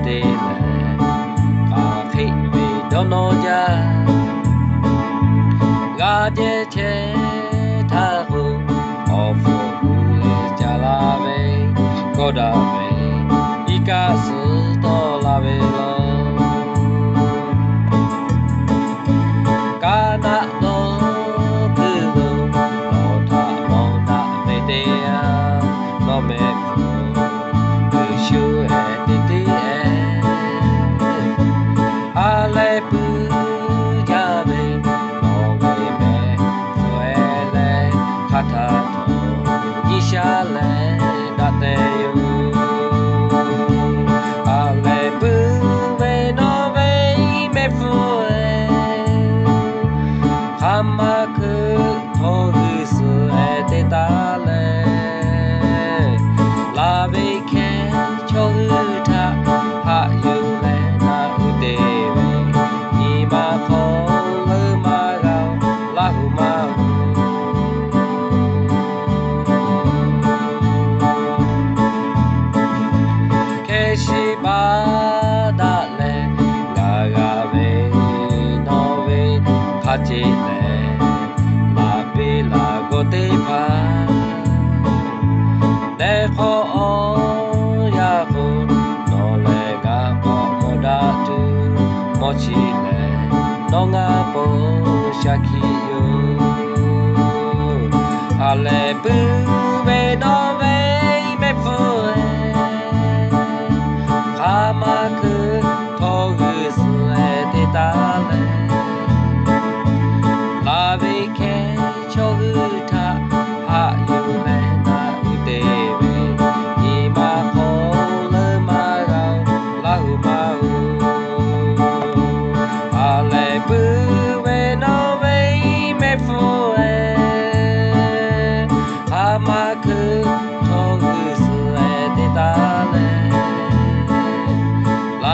တေးလဲကာခိတ်ဝေဒေါနောကြငါကျဲချဲထားဖို့အော်ဖို့ဘူးလေကြလာပဲကောတာပဲဤကစတော်လာပဲလောကာနာတော်គឺလောထာမောနာမေတ္တယာလောမေသူရှုအဲတေတေအဲအားလည်းပူကြပဲလောဝေမဲဝဲလဲခါထာတော်ဤရှာလဲတတေယအားလည်းပူပဲနော်ပဲမဲဖူမခုထောရီစအဲတေတာလဲလာဘေခဲချောထဟာယူလဲနာဥတေဝေဒီမာခောလမာကောင်လာဟုမာခဲရှိပါဒါလဲငါကပဲနော်ပဲခါချေလဲကိုတေးပါတဲ့ခေါ်အောင်ရဖို့နော်လေကပေါ်မဒါတူမောချီလေတော့ငါပေါ်ရှာခီယိုအလဲပူပဲတော့ပဲမဲဖို့ခါမခုထော်ရစဲတေတာလဲလာဘေခဲချောထဟာယူလဲနာဥတေဝေဒီမာခောလမာကောင်လာဟုမာဟုအားလဲပူဝေနောဝေမဲဖူအဲဟာမခုထောဟုစဲတေတာလဲလာ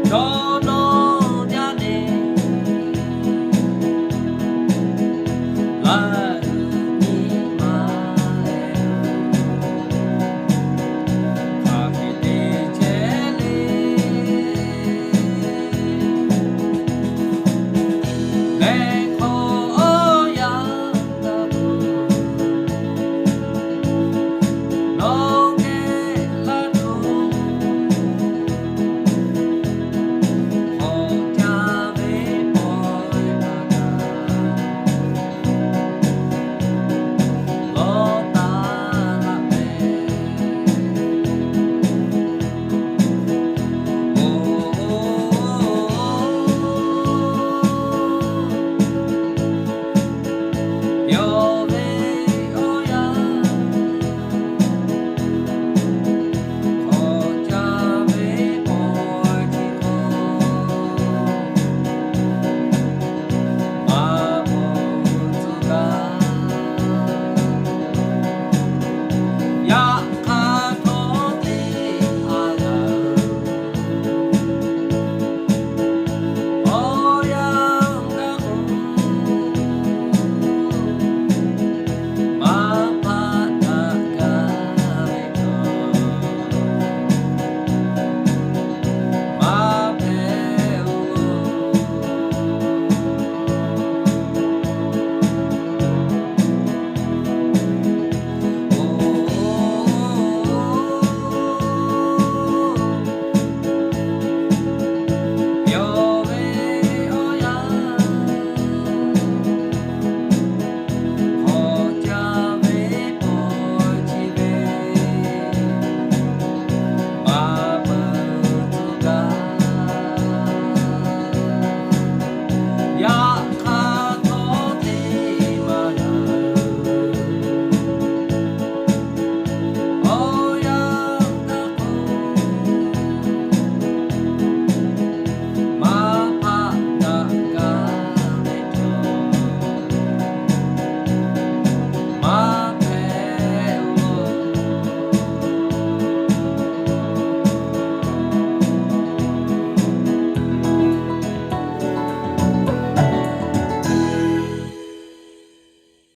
今日の